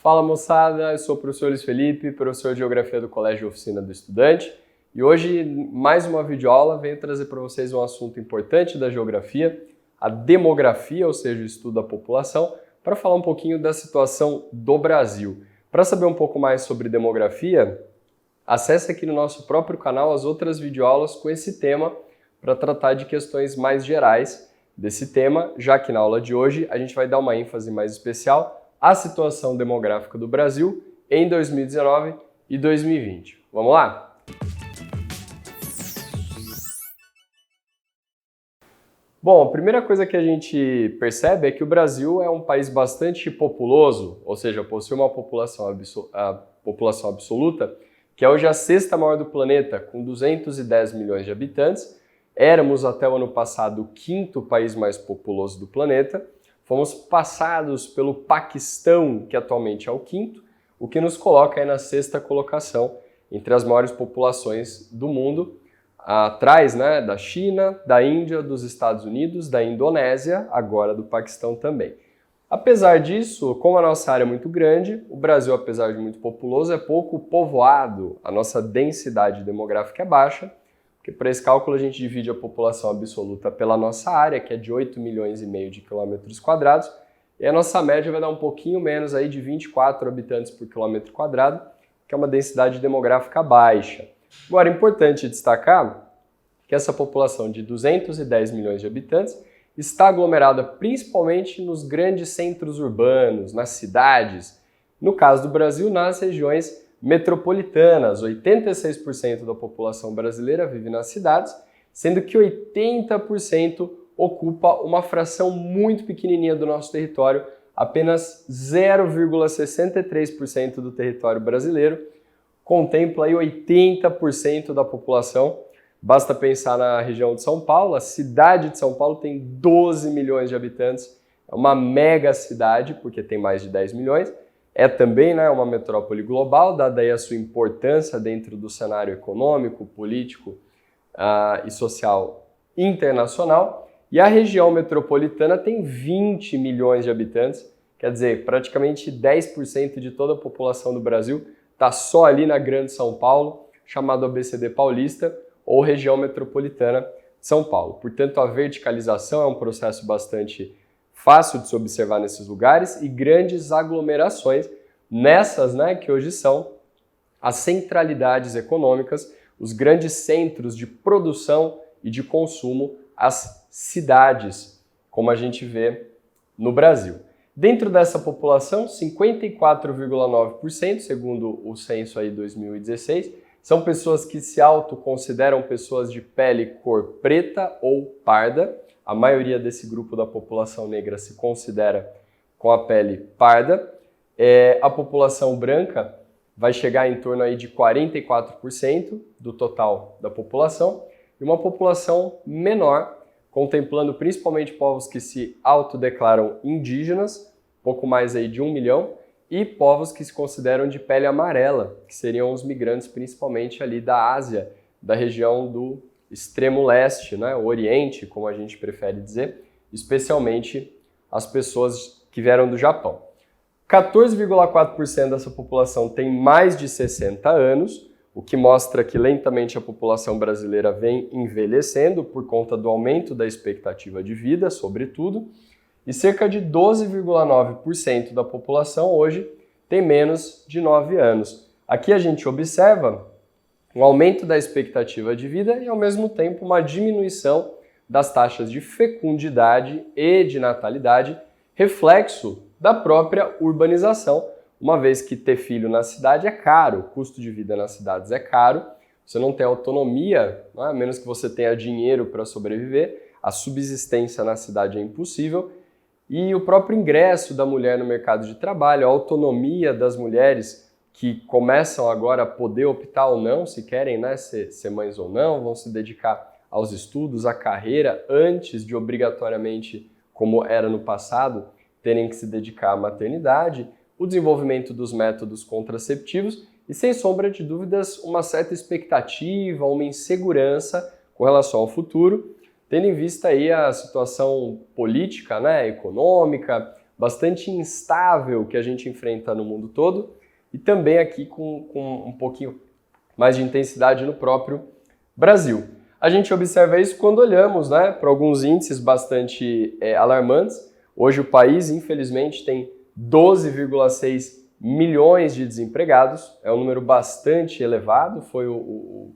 Fala moçada, eu sou o professor Luiz Felipe, professor de Geografia do Colégio Oficina do Estudante, e hoje mais uma videoaula venho trazer para vocês um assunto importante da geografia, a demografia, ou seja, o estudo da população, para falar um pouquinho da situação do Brasil. Para saber um pouco mais sobre demografia, acesse aqui no nosso próprio canal as outras videoaulas com esse tema para tratar de questões mais gerais desse tema, já que na aula de hoje a gente vai dar uma ênfase mais especial à situação demográfica do Brasil em 2019 e 2020. Vamos lá? Bom, a primeira coisa que a gente percebe é que o Brasil é um país bastante populoso, ou seja, possui uma população absoluta, que é hoje a sexta maior do planeta, com 210 milhões de habitantes. Éramos até o ano passado o quinto país mais populoso do planeta. Fomos passados pelo Paquistão, que atualmente é o quinto, o que nos coloca aí na sexta colocação entre as maiores populações do mundo, atrás da China, da Índia, dos Estados Unidos, da Indonésia, agora do Paquistão também. Apesar disso, como a nossa área é muito grande, o Brasil, apesar de muito populoso, é pouco povoado, a nossa densidade demográfica é baixa, porque para esse cálculo a gente divide a população absoluta pela nossa área, que é de 8 milhões e meio de quilômetros quadrados, e a nossa média vai dar um pouquinho menos aí de 24 habitantes por quilômetro quadrado, que é uma densidade demográfica baixa. Agora, é importante destacar que essa população de 210 milhões de habitantes está aglomerada principalmente nos grandes centros urbanos, nas cidades, no caso do Brasil, nas regiões metropolitanas. 86% da população brasileira vive nas cidades, sendo que 80% ocupa uma fração muito pequenininha do nosso território, apenas 0,63% do território brasileiro contempla aí 80% da população. Basta pensar na região de São Paulo, a cidade de São Paulo tem 12 milhões de habitantes, é uma mega cidade, porque tem mais de 10 milhões, é também uma metrópole global, dada aí a sua importância dentro do cenário econômico, político e social internacional. E a região metropolitana tem 20 milhões de habitantes, quer dizer, praticamente 10% de toda a população do Brasil está só ali na Grande São Paulo, chamado ABCD Paulista, ou região metropolitana de São Paulo. Portanto, a verticalização é um processo bastante fácil de se observar nesses lugares e grandes aglomerações nessas, que hoje são as centralidades econômicas, os grandes centros de produção e de consumo, as cidades, como a gente vê no Brasil. Dentro dessa população, 54,9%, segundo o censo aí 2016, são pessoas que se autoconsideram pessoas de pele cor preta ou parda. A maioria desse grupo da população negra se considera com a pele parda. A população branca vai chegar em torno aí de 44% do total da população, e uma população menor, contemplando principalmente povos que se autodeclaram indígenas, pouco mais aí de 1 milhão, e povos que se consideram de pele amarela, que seriam os migrantes principalmente ali da Ásia, da região do extremo leste, o Oriente, como a gente prefere dizer, especialmente as pessoas que vieram do Japão. 14,4% dessa população tem mais de 60 anos, o que mostra que lentamente a população brasileira vem envelhecendo por conta do aumento da expectativa de vida, sobretudo, e cerca de 12,9% da população hoje tem menos de 9 anos. Aqui a gente observa um aumento da expectativa de vida e, ao mesmo tempo, uma diminuição das taxas de fecundidade e de natalidade, reflexo da própria urbanização, uma vez que ter filho na cidade é caro, o custo de vida nas cidades é caro, você não tem autonomia, a menos que você tenha dinheiro para sobreviver, a subsistência na cidade é impossível, e o próprio ingresso da mulher no mercado de trabalho, a autonomia das mulheres que começam agora a poder optar ou não, se querem ser mães ou não, vão se dedicar aos estudos, à carreira, antes de obrigatoriamente, como era no passado, terem que se dedicar à maternidade, o desenvolvimento dos métodos contraceptivos e, sem sombra de dúvidas, uma certa expectativa, uma insegurança com relação ao futuro, tendo em vista aí a situação política, econômica, bastante instável que a gente enfrenta no mundo todo e também aqui com um pouquinho mais de intensidade no próprio Brasil. A gente observa isso quando olhamos, né, para alguns índices bastante alarmantes. Hoje o país, infelizmente, tem 12,6 milhões de desempregados, é um número bastante elevado, foi o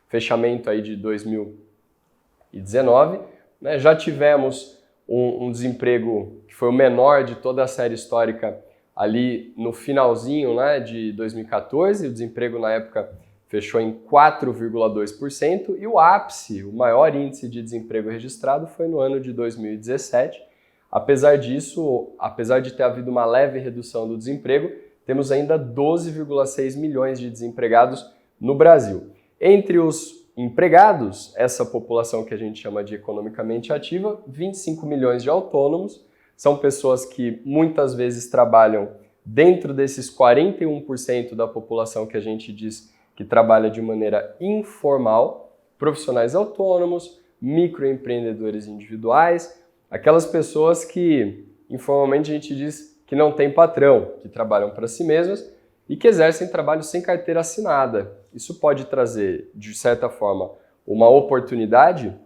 fechamento aí de 2019. Né? Já tivemos um desemprego que foi o menor de toda a série histórica ali no finalzinho, né, de 2014, o desemprego na época fechou em 4,2% e o ápice, o maior índice de desemprego registrado foi no ano de 2017. Apesar disso, apesar de ter havido uma leve redução do desemprego, temos ainda 12,6 milhões de desempregados no Brasil. Entre os empregados, essa população que a gente chama de economicamente ativa, 25 milhões de autônomos, são pessoas que muitas vezes trabalham dentro desses 41% da população que a gente diz que trabalha de maneira informal, profissionais autônomos, microempreendedores individuais, aquelas pessoas que informalmente a gente diz que não tem patrão, que trabalham para si mesmas e que exercem trabalho sem carteira assinada. Isso pode trazer, de certa forma, uma oportunidade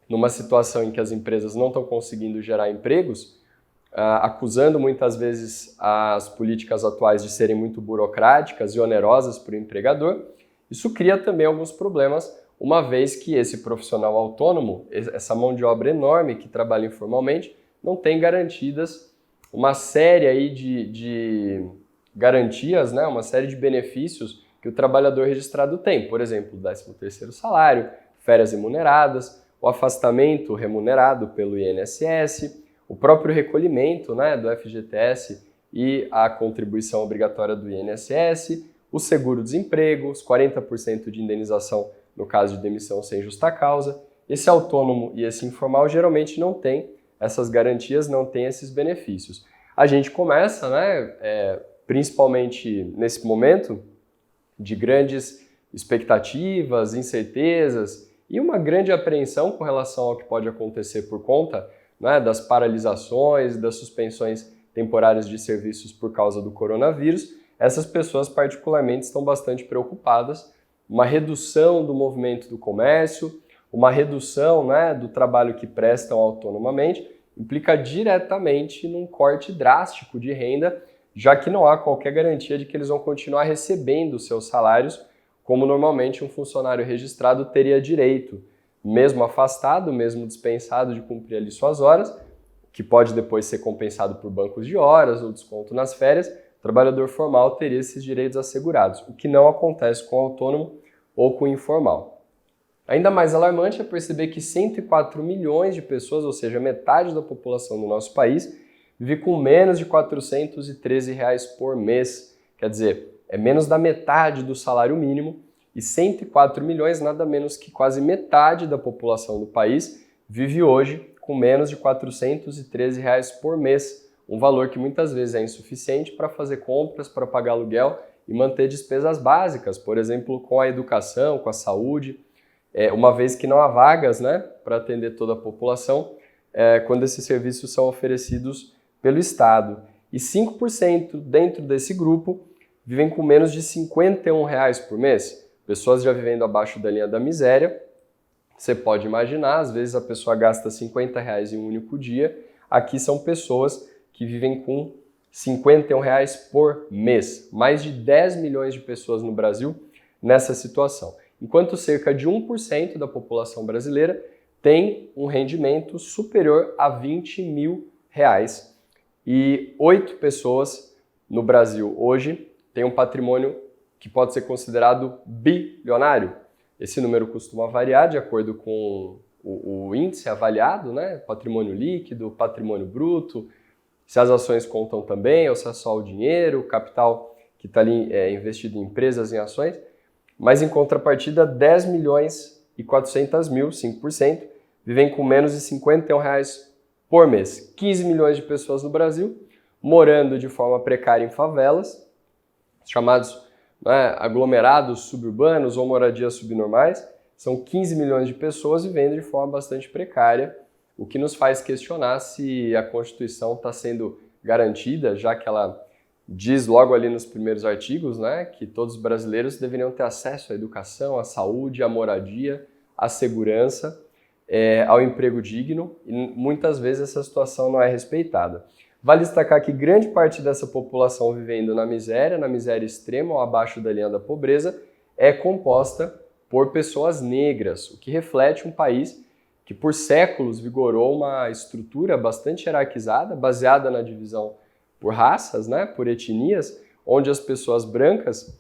numa situação em que as empresas não estão conseguindo gerar empregos, acusando muitas vezes as políticas atuais de serem muito burocráticas e onerosas para o empregador. Isso cria também alguns problemas, uma vez que esse profissional autônomo, essa mão de obra enorme que trabalha informalmente, não tem garantidas uma série aí de garantias, né, uma série de benefícios que o trabalhador registrado tem. Por exemplo, o 13º salário, férias remuneradas, o afastamento remunerado pelo INSS, o próprio recolhimento, né, do FGTS e a contribuição obrigatória do INSS, o seguro-desemprego, os 40% de indenização no caso de demissão sem justa causa. Esse autônomo e esse informal geralmente não tem essas garantias, não tem esses benefícios. A gente começa, né, principalmente nesse momento de grandes expectativas, incertezas e uma grande apreensão com relação ao que pode acontecer por conta, né, das paralisações, das suspensões temporárias de serviços por causa do coronavírus. Essas pessoas particularmente estão bastante preocupadas. Uma redução do movimento do comércio, uma redução, né, do trabalho que prestam autonomamente, implica diretamente num corte drástico de renda, já que não há qualquer garantia de que eles vão continuar recebendo seus salários, como normalmente um funcionário registrado teria direito, mesmo afastado, mesmo dispensado de cumprir ali suas horas, que pode depois ser compensado por bancos de horas ou desconto nas férias. O trabalhador formal teria esses direitos assegurados, o que não acontece com o autônomo ou com o informal. Ainda mais alarmante é perceber que 104 milhões de pessoas, ou seja, metade da população do nosso país, vive com menos de R$ 413 por mês. Quer dizer, é menos da metade do salário mínimo e 104 milhões, nada menos que quase metade da população do país, vive hoje com menos de R$ 413 por mês. Um valor que muitas vezes é insuficiente para fazer compras, para pagar aluguel e manter despesas básicas, por exemplo, com a educação, com a saúde, uma vez que não há vagas, né, para atender toda a população, quando esses serviços são oferecidos pelo Estado. E 5% dentro desse grupo vivem com menos de R$ 51 por mês. Pessoas já vivendo abaixo da linha da miséria. Você pode imaginar, às vezes a pessoa gasta R$ 50 em um único dia. Aqui são pessoas que vivem com R$ 51 por mês. Mais de 10 milhões de pessoas no Brasil nessa situação. Enquanto cerca de 1% da população brasileira tem um rendimento superior a R$ 20 mil. E 8 pessoas no Brasil hoje têm um patrimônio que pode ser considerado bilionário. Esse número costuma variar de acordo com o índice avaliado, né? Patrimônio líquido, patrimônio bruto, se as ações contam também, ou se é só o dinheiro, o capital que está ali investido em empresas, em ações. Mas em contrapartida, 10 milhões e 400 mil, 5%, vivem com menos de R$ 51 por mês. 15 milhões de pessoas no Brasil morando de forma precária em favelas, chamados, né, aglomerados suburbanos ou moradias subnormais. São 15 milhões de pessoas vivendo de forma bastante precária, o que nos faz questionar se a Constituição está sendo garantida, já que ela diz logo ali nos primeiros artigos, né, que todos os brasileiros deveriam ter acesso à educação, à saúde, à moradia, à segurança, ao emprego digno, e muitas vezes essa situação não é respeitada. Vale destacar que grande parte dessa população vivendo na miséria extrema ou abaixo da linha da pobreza, é composta por pessoas negras, o que reflete um país que por séculos vigorou uma estrutura bastante hierarquizada, baseada na divisão por raças, né, por etnias, onde as pessoas brancas,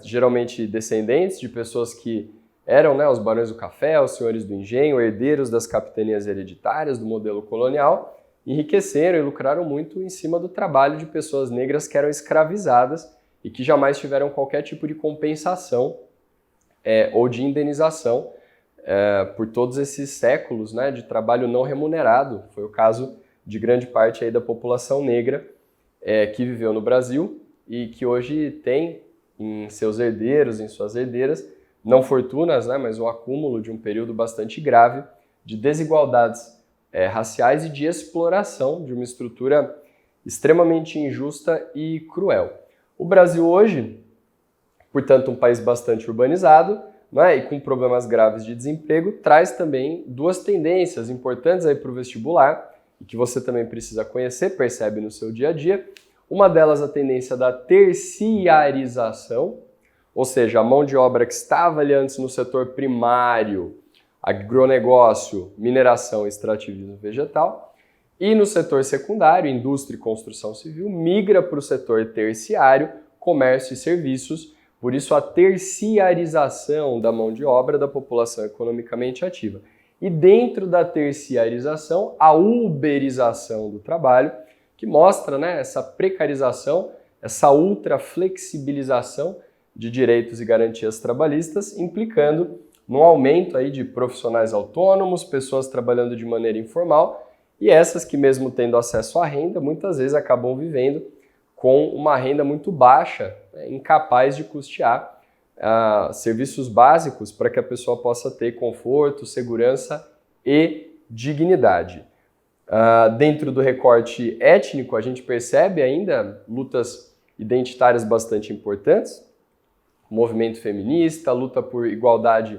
geralmente descendentes de pessoas que eram, né, os barões do café, os senhores do engenho, herdeiros das capitanias hereditárias do modelo colonial, enriqueceram e lucraram muito em cima do trabalho de pessoas negras que eram escravizadas e que jamais tiveram qualquer tipo de compensação ou de indenização por todos esses séculos, né, de trabalho não remunerado. Foi o caso de grande parte aí da população negra que viveu no Brasil e que hoje tem em seus herdeiros, em suas herdeiras, não fortunas, né, mas o acúmulo de um período bastante grave de desigualdades raciais e de exploração de uma estrutura extremamente injusta e cruel. O Brasil hoje, portanto, um país bastante urbanizado, né, e com problemas graves de desemprego, traz também duas tendências importantes para o vestibular, e que você também precisa conhecer, percebe no seu dia a dia. Uma delas, a tendência da terciarização, ou seja, a mão de obra que estava ali antes no setor primário, agronegócio, mineração e extrativismo vegetal, e no setor secundário, indústria e construção civil, migra para o setor terciário, comércio e serviços, por isso a terciarização da mão de obra da população economicamente ativa. E dentro da terciarização, a uberização do trabalho, que mostra, né, essa precarização, essa ultraflexibilização de direitos e garantias trabalhistas, implicando no aumento aí de profissionais autônomos, pessoas trabalhando de maneira informal, e essas que mesmo tendo acesso à renda, muitas vezes acabam vivendo com uma renda muito baixa, né, incapaz de custear serviços básicos para que a pessoa possa ter conforto, segurança e dignidade. Dentro do recorte étnico, a gente percebe ainda lutas identitárias bastante importantes, movimento feminista, luta por igualdade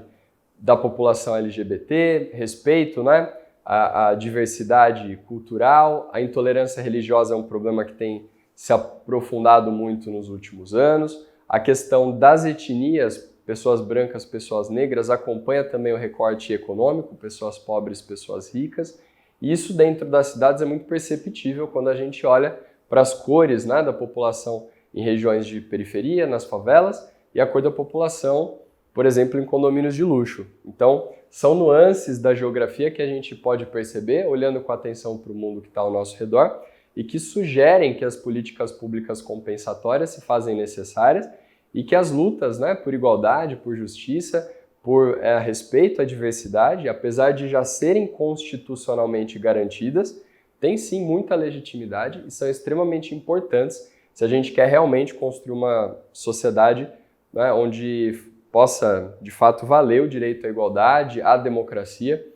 da população LGBT, respeito, né, à diversidade cultural, a intolerância religiosa é um problema que tem se aprofundado muito nos últimos anos, a questão das etnias, pessoas brancas, pessoas negras, acompanha também o recorte econômico, pessoas pobres, pessoas ricas, e isso dentro das cidades é muito perceptível quando a gente olha para as cores, né, da população em regiões de periferia, nas favelas, e a cor da população, por exemplo, em condomínios de luxo. Então, são nuances da geografia que a gente pode perceber, olhando com atenção para o mundo que está ao nosso redor, e que sugerem que as políticas públicas compensatórias se fazem necessárias e que as lutas, né, por igualdade, por justiça, por respeito à diversidade, apesar de já serem constitucionalmente garantidas, têm sim muita legitimidade e são extremamente importantes se a gente quer realmente construir uma sociedade, né, onde possa, de fato, valer o direito à igualdade, à democracia,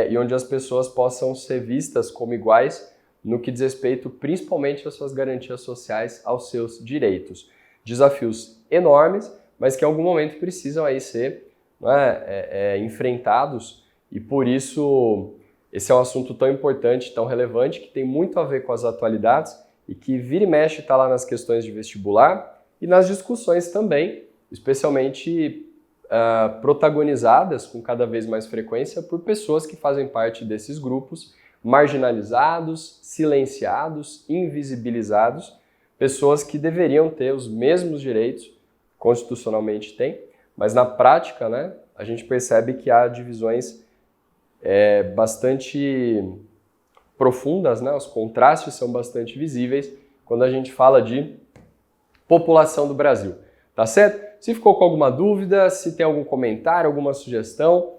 e onde as pessoas possam ser vistas como iguais no que diz respeito principalmente às suas garantias sociais, aos seus direitos. Desafios enormes, mas que em algum momento precisam aí ser, né, enfrentados, e por isso esse é um assunto tão importante, tão relevante, que tem muito a ver com as atualidades e que vira e mexe está lá nas questões de vestibular e nas discussões também, especialmente protagonizadas com cada vez mais frequência por pessoas que fazem parte desses grupos, marginalizados, silenciados, invisibilizados, pessoas que deveriam ter os mesmos direitos, constitucionalmente têm, mas na prática, né, a gente percebe que há divisões bastante profundas, né, os contrastes são bastante visíveis quando a gente fala de população do Brasil. Tá certo? Se ficou com alguma dúvida, se tem algum comentário, alguma sugestão,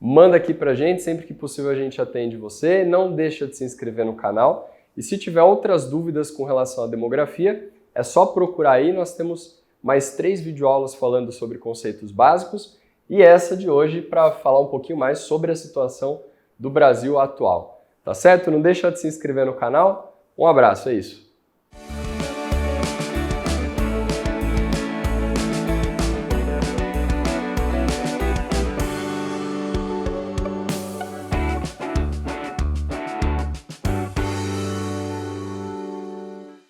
manda aqui pra gente, sempre que possível a gente atende você. Não deixa de se inscrever no canal. E se tiver outras dúvidas com relação à demografia, é só procurar aí, nós temos mais 3 videoaulas falando sobre conceitos básicos e essa de hoje para falar um pouquinho mais sobre a situação do Brasil atual. Tá certo? Não deixa de se inscrever no canal. Um abraço, é isso.